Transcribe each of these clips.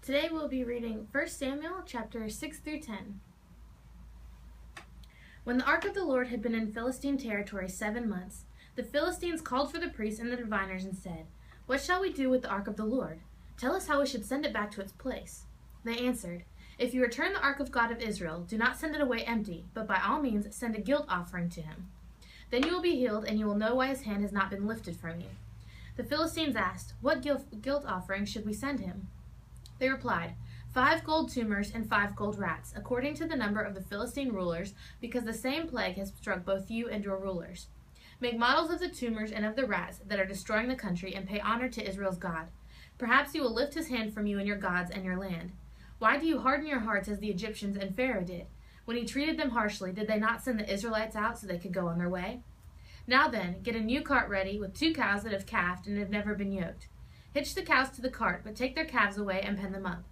Today we'll be reading 1 Samuel chapters 6 through 10. When the ark of the Lord had been in Philistine territory 7 months, the Philistines called for the priests and the diviners and said, "What shall we do with the ark of the Lord? Tell us how we should send it back to its place." They answered, "If you return the ark of God of Israel, do not send it away empty, but by all means send a guilt offering to him. Then you will be healed, and you will know why his hand has not been lifted from you." The Philistines asked, "What guilt offering should we send him?" They replied, 5 gold tumors and 5 gold rats, according to the number of the Philistine rulers, because the same plague has struck both you and your rulers. Make models of the tumors and of the rats that are destroying the country, and pay honor to Israel's God. Perhaps he will lift his hand from you and your gods and your land. Why do you harden your hearts as the Egyptians and Pharaoh did? When he treated them harshly, did they not send the Israelites out so they could go on their way? Now then, get a new cart ready with 2 cows that have calved and have never been yoked. Hitch the cows to the cart, but take their calves away and pen them up.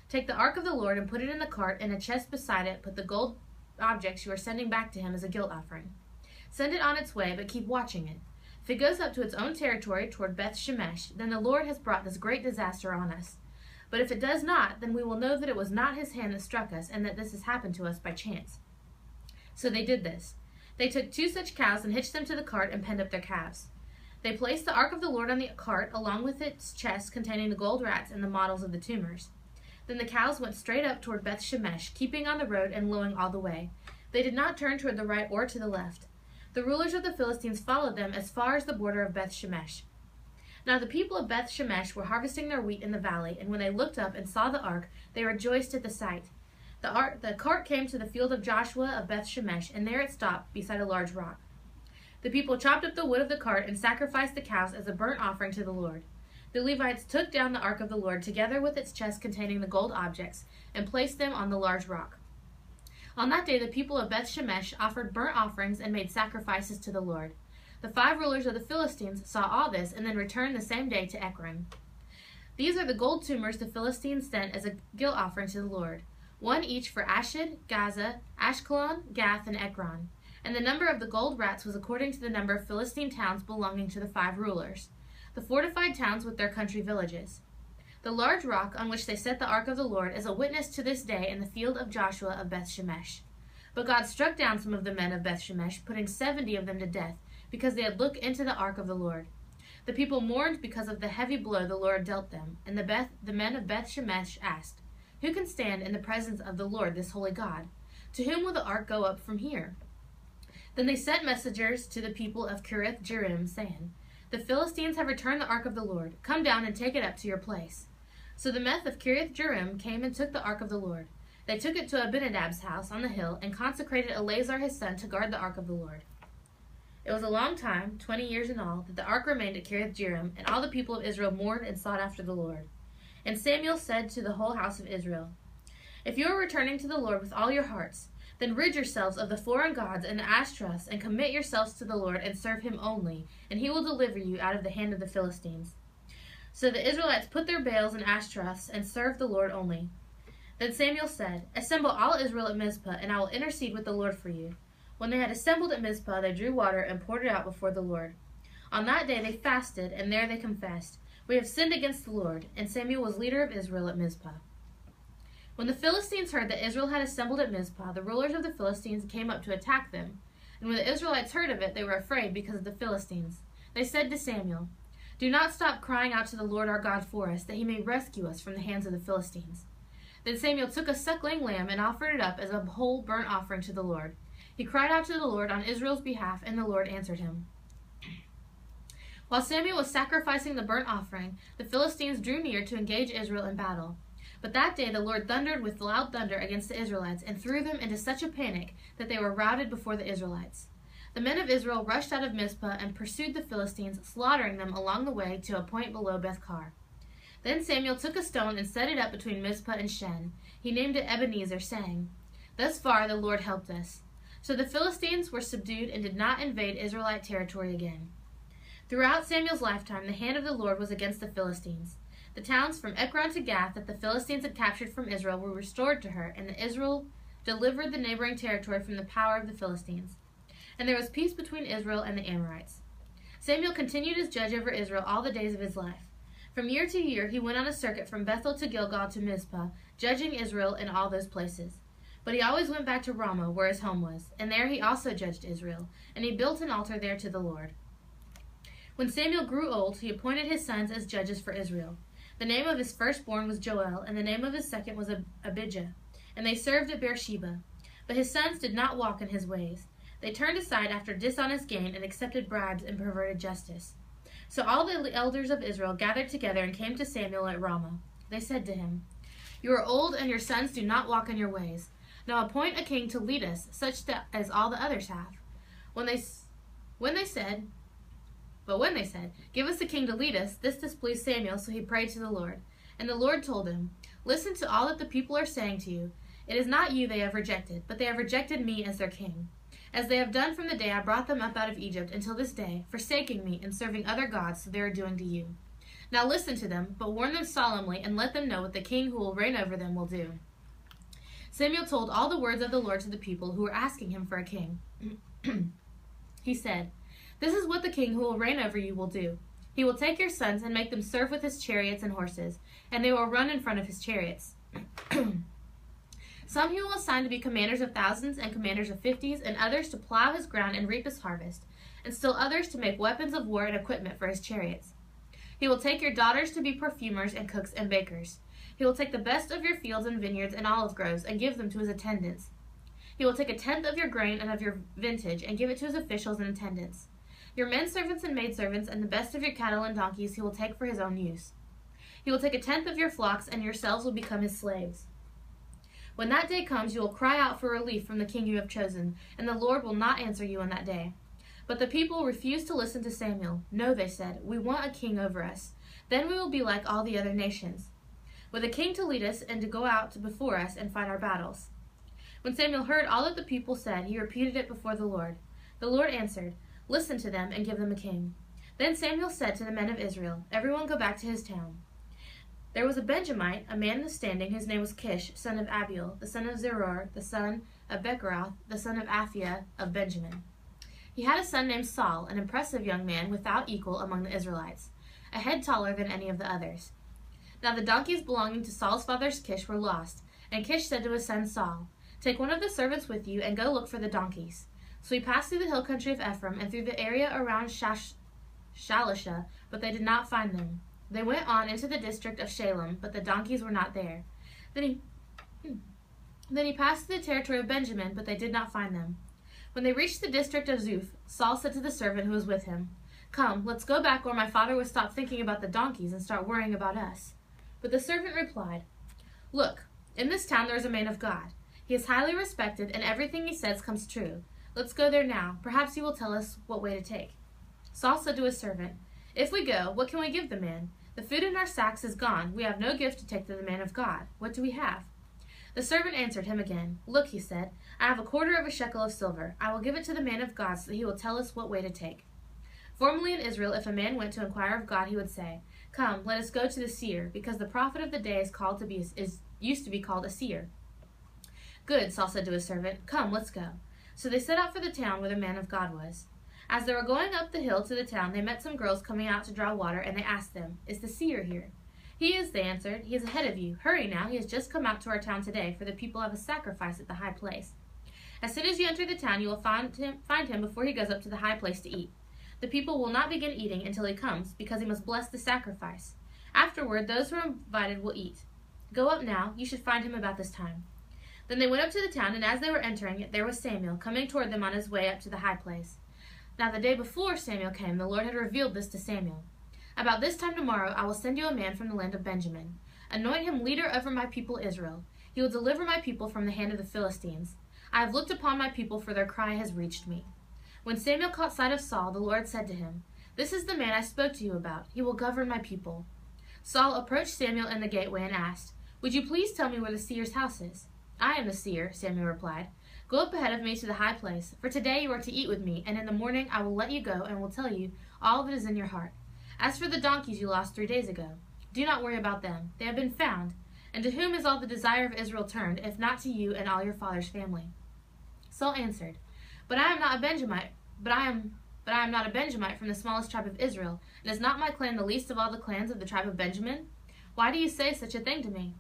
Take the ark of the Lord and put it in the cart, and a chest beside it. Put the gold objects you are sending back to him as a guilt offering. Send it on its way, but keep watching it. If it goes up to its own territory toward Beth Shemesh, then the Lord has brought this great disaster on us. But if it does not, then we will know that it was not his hand that struck us, and that this has happened to us by chance." So they did this. They took 2 such cows and hitched them to the cart and penned up their calves. They placed the ark of the Lord on the cart, along with its chest containing the gold rats and the models of the tumors. Then the cows went straight up toward Beth Shemesh, keeping on the road and lowing all the way. They did not turn toward the right or to the left. The rulers of the Philistines followed them as far as the border of Beth Shemesh. Now the people of Beth Shemesh were harvesting their wheat in the valley, and when they looked up and saw the ark, they rejoiced at the sight. The cart came to the field of Joshua of Beth Shemesh, and there it stopped beside a large rock. The people chopped up the wood of the cart and sacrificed the cows as a burnt offering to the Lord. The Levites took down the ark of the Lord together with its chest containing the gold objects and placed them on the large rock. On that day the people of Beth Shemesh offered burnt offerings and made sacrifices to the Lord. The 5 rulers of the Philistines saw all this and then returned the same day to Ekron. These are the gold tumors the Philistines sent as a guilt offering to the Lord, 1 each for Ashdod, Gaza, Ashkelon, Gath, and Ekron. And the number of the gold rats was according to the number of Philistine towns belonging to the 5 rulers, the fortified towns with their country villages. The large rock on which they set the ark of the Lord is a witness to this day in the field of Joshua of Beth Shemesh. But God struck down some of the men of Beth Shemesh, putting 70 of them to death, because they had looked into the ark of the Lord. The people mourned because of the heavy blow the Lord dealt them, and the men of Beth Shemesh asked, "Who can stand in the presence of the Lord, this holy God? To whom will the ark go up from here?" Then they sent messengers to the people of Kiriath Jearim, saying, "The Philistines have returned the ark of the Lord. Come down and take it up to your place." So the men of Kiriath Jearim came and took the ark of the Lord. They took it to Abinadab's house on the hill and consecrated Eleazar his son to guard the ark of the Lord. It was a long time, 20 years in all, that the ark remained at Kiriath Jearim, and all the people of Israel mourned and sought after the Lord. And Samuel said to the whole house of Israel, "If you are returning to the Lord with all your hearts, then rid yourselves of the foreign gods and the Ashtoreths, and commit yourselves to the Lord and serve him only, and he will deliver you out of the hand of the Philistines." So the Israelites put their Baals and Ashtoreths and served the Lord only. Then Samuel said, "Assemble all Israel at Mizpah, and I will intercede with the Lord for you." When they had assembled at Mizpah, they drew water and poured it out before the Lord. On that day they fasted, and there they confessed, "We have sinned against the Lord." And Samuel was leader of Israel at Mizpah. When the Philistines heard that Israel had assembled at Mizpah, the rulers of the Philistines came up to attack them. And when the Israelites heard of it, they were afraid because of the Philistines. They said to Samuel, "Do not stop crying out to the Lord our God for us, that he may rescue us from the hands of the Philistines." Then Samuel took a suckling lamb and offered it up as a whole burnt offering to the Lord. He cried out to the Lord on Israel's behalf, and the Lord answered him. While Samuel was sacrificing the burnt offering, the Philistines drew near to engage Israel in battle. But that day the Lord thundered with loud thunder against the Israelites, and threw them into such a panic that they were routed before the Israelites. The men of Israel rushed out of Mizpah and pursued the Philistines, slaughtering them along the way to a point below Bethkar. Then Samuel took a stone and set it up between Mizpah and Shen. He named it Ebenezer, saying, "Thus far the Lord helped us." So the Philistines were subdued and did not invade Israelite territory again. Throughout Samuel's lifetime, the hand of the Lord was against the Philistines. The towns from Ekron to Gath that the Philistines had captured from Israel were restored to her, and Israel delivered the neighboring territory from the power of the Philistines. And there was peace between Israel and the Amorites. Samuel continued as judge over Israel all the days of his life. From year to year he went on a circuit from Bethel to Gilgal to Mizpah, judging Israel in all those places. But he always went back to Ramah, where his home was, and there he also judged Israel, and he built an altar there to the Lord. When Samuel grew old, he appointed his sons as judges for Israel. The name of his firstborn was Joel, and the name of his second was Abijah, and they served at Beersheba. But his sons did not walk in his ways. They turned aside after dishonest gain and accepted bribes and perverted justice. So all the elders of Israel gathered together and came to Samuel at Ramah. They said to him, "You are old, and your sons do not walk in your ways. Now appoint a king to lead us, such as all the others have." When they said, "Give us a king to lead us," this displeased Samuel, so he prayed to the Lord. And the Lord told him, "Listen to all that the people are saying to you. It is not you they have rejected, but they have rejected me as their king, as they have done from the day I brought them up out of Egypt until this day, forsaking me and serving other gods, so they are doing to you. Now listen to them, but warn them solemnly, and let them know what the king who will reign over them will do." Samuel told all the words of the Lord to the people who were asking him for a king. He said, "This is what the king who will reign over you will do. He will take your sons and make them serve with his chariots and horses, and they will run in front of his chariots. Some he will assign to be commanders of thousands and commanders of 50s, and others to plow his ground and reap his harvest, and still others to make weapons of war and equipment for his chariots. He will take your daughters to be perfumers and cooks and bakers. He will take the best of your fields and vineyards and olive groves and give them to his attendants. He will take a tenth of your grain and of your vintage and give it to his officials and attendants. Your men servants and maidservants and the best of your cattle and donkeys he will take for his own use. He will take a tenth of your flocks, and yourselves will become his slaves. When that day comes, you will cry out for relief from the king you have chosen, and the Lord will not answer you on that day." But the people refused to listen to Samuel. "No," they said, "we want a king over us. Then we will be like all the other nations, with a king to lead us and to go out before us and fight our battles." When Samuel heard all that the people said, he repeated it before the Lord. The Lord answered, "Listen to them and give them a king." Then Samuel said to the men of Israel, "Everyone go back to his town." There was a Benjamite, a man in standing, whose name was Kish, son of Abiel, the son of Zeror, the son of Bechorath, the son of Aphiah of Benjamin. He had a son named Saul, an impressive young man without equal among the Israelites, a head taller than any of the others. Now the donkeys belonging to Saul's father Kish were lost, and Kish said to his son Saul, "Take one of the servants with you and go look for the donkeys." So he passed through the hill country of Ephraim and through the area around Shalisha, but they did not find them. They went on into the district of Shalem, but the donkeys were not there. Then he passed through the territory of Benjamin, but they did not find them. When they reached the district of Zuph, Saul said to the servant who was with him, "Come, let's go back where my father would stop thinking about the donkeys and start worrying about us." But the servant replied, "Look, in this town there is a man of God. He is highly respected, and everything he says comes true. Let's go there now. Perhaps he will tell us what way to take." Saul said to his servant, "If we go, what can we give the man? The food in our sacks is gone. We have no gift to take to the man of God. What do we have?" The servant answered him again. "Look," he said, "I have a quarter of a shekel of silver. I will give it to the man of God so that he will tell us what way to take." Formerly in Israel, if a man went to inquire of God, he would say, "Come, let us go to the seer," because the prophet of the day used to be called a seer. "Good," Saul said to his servant. "Come, let's go." So they set out for the town where the man of God was. As they were going up the hill to the town, they met some girls coming out to draw water, and they asked them, "Is the seer here?" "He is," they answered. "He is ahead of you. Hurry now, he has just come out to our town today, for the people have a sacrifice at the high place. As soon as you enter the town, you will find him before he goes up to the high place to eat. The people will not begin eating until he comes, because he must bless the sacrifice. Afterward, those who are invited will eat. Go up now, you should find him about this time." Then they went up to the town, and as they were entering it, there was Samuel, coming toward them on his way up to the high place. Now the day before Samuel came, the Lord had revealed this to Samuel. "About this time tomorrow I will send you a man from the land of Benjamin. Anoint him leader over my people Israel. He will deliver my people from the hand of the Philistines. I have looked upon my people, for their cry has reached me." When Samuel caught sight of Saul, the Lord said to him, "This is the man I spoke to you about. He will govern my people." Saul approached Samuel in the gateway and asked, "Would you please tell me where the seer's house is?" "I am the seer," Samuel replied. "Go up ahead of me to the high place, for today you are to eat with me, and in the morning I will let you go and will tell you all that is in your heart. As for the donkeys you lost 3 days ago, do not worry about them. They have been found. And to whom is all the desire of Israel turned, if not to you and all your father's family?" Saul answered, "But I am not a Benjamite, but I am But I am not a Benjamite from the smallest tribe of Israel, and is not my clan the least of all the clans of the tribe of Benjamin? Why do you say such a thing to me?"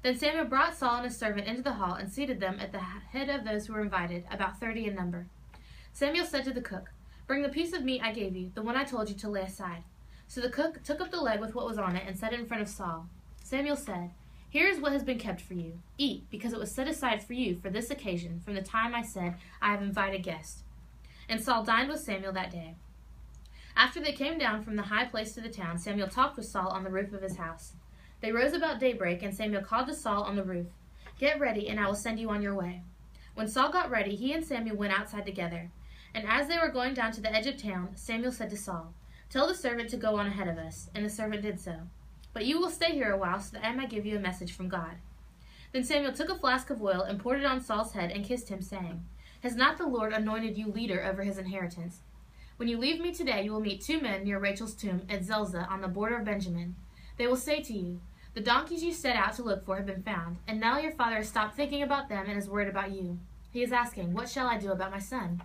Then Samuel brought Saul and his servant into the hall and seated them at the head of those who were invited, about 30 in number. Samuel said to the cook, "Bring the piece of meat I gave you, the one I told you to lay aside." So the cook took up the leg with what was on it and set it in front of Saul. Samuel said, "Here is what has been kept for you. Eat, because it was set aside for you for this occasion, from the time I said, 'I have invited guests.'" And Saul dined with Samuel that day. After they came down from the high place to the town, Samuel talked with Saul on the roof of his house. They rose about daybreak, and Samuel called to Saul on the roof, "Get ready, and I will send you on your way." When Saul got ready, he and Samuel went outside together. And as they were going down to the edge of town, Samuel said to Saul, "Tell the servant to go on ahead of us." And the servant did so. "But you will stay here a while, so that I may give you a message from God." Then Samuel took a flask of oil and poured it on Saul's head and kissed him, saying, "Has not the Lord anointed you leader over his inheritance? When you leave me today, you will meet 2 men near Rachel's tomb at Zelzah on the border of Benjamin. They will say to you, 'The donkeys you set out to look for have been found, and now your father has stopped thinking about them and is worried about you. He is asking, what shall I do about my son?'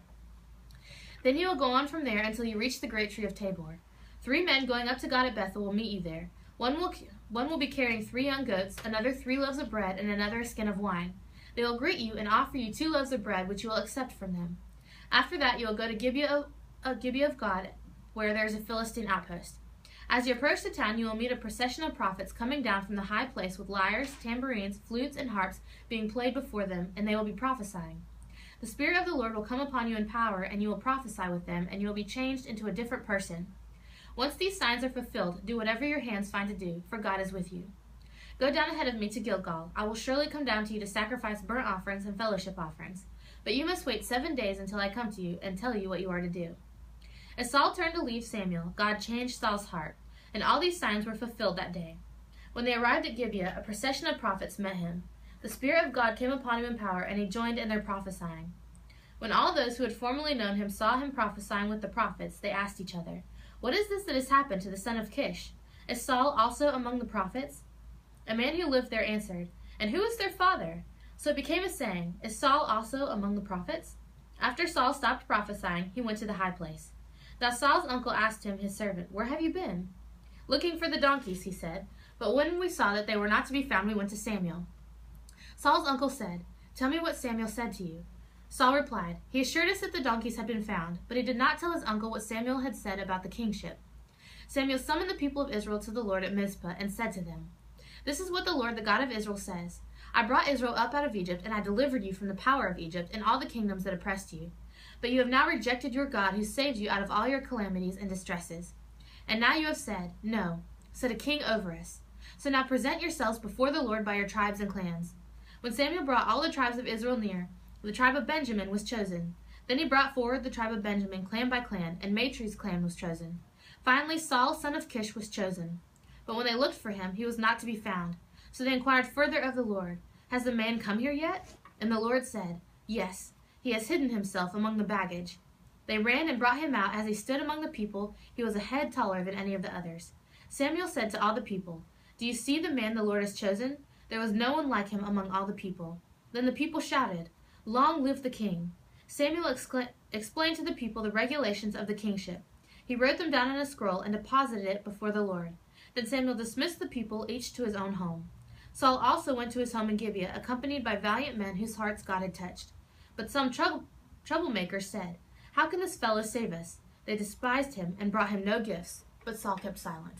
Then you will go on from there until you reach the great tree of Tabor. 3 men going up to God at Bethel will meet you there. One will be carrying 3 young goats, another 3 loaves of bread, and another a skin of wine. They will greet you and offer you 2 loaves of bread, which you will accept from them. After that you will go to Gibeah of God, where there is a Philistine outpost. As you approach the town, you will meet a procession of prophets coming down from the high place with lyres, tambourines, flutes, and harps being played before them, and they will be prophesying. The Spirit of the Lord will come upon you in power, and you will prophesy with them, and you will be changed into a different person. Once these signs are fulfilled, do whatever your hands find to do, for God is with you. Go down ahead of me to Gilgal. I will surely come down to you to sacrifice burnt offerings and fellowship offerings. But you must wait 7 days until I come to you and tell you what you are to do." As Saul turned to leave Samuel, God changed Saul's heart, and all these signs were fulfilled that day. When they arrived at Gibeah, a procession of prophets met him. The Spirit of God came upon him in power, and he joined in their prophesying. When all those who had formerly known him saw him prophesying with the prophets, they asked each other, "What is this that has happened to the son of Kish? Is Saul also among the prophets?" A man who lived there answered, "And who is their father?" So it became a saying, "Is Saul also among the prophets?" After Saul stopped prophesying, he went to the high place. Now Saul's uncle asked him, his servant, "Where have you been?" "Looking for the donkeys," he said. "But when we saw that they were not to be found, we went to Samuel." Saul's uncle said, "Tell me what Samuel said to you." Saul replied, "He assured us that the donkeys had been found," but he did not tell his uncle what Samuel had said about the kingship. Samuel summoned the people of Israel to the Lord at Mizpah and said to them, "This is what the Lord, the God of Israel, says. I brought Israel up out of Egypt, and I delivered you from the power of Egypt and all the kingdoms that oppressed you. But you have now rejected your God, who saved you out of all your calamities and distresses. And now you have said, 'No, set a king over us.' So now present yourselves before the Lord by your tribes and clans." When Samuel brought all the tribes of Israel near, the tribe of Benjamin was chosen. Then he brought forward the tribe of Benjamin clan by clan, and Matri's clan was chosen. Finally Saul, son of Kish, was chosen. But when they looked for him, he was not to be found. So they inquired further of the Lord, "Has the man come here yet?" And the Lord said, "Yes, he has hidden himself among the baggage." They ran and brought him out. As he stood among the people, he was a head taller than any of the others. Samuel said to all the people, "Do you see the man the Lord has chosen? There was no one like him among all the people." Then the people shouted, "Long live the king!" Samuel explained to the people the regulations of the kingship. He wrote them down in a scroll and deposited it before the Lord. Then Samuel dismissed the people, each to his own home. Saul also went to his home in Gibeah, accompanied by valiant men whose hearts God had touched. But some troublemakers said, "How can this fellow save us?" They despised him and brought him no gifts, but Saul kept silent.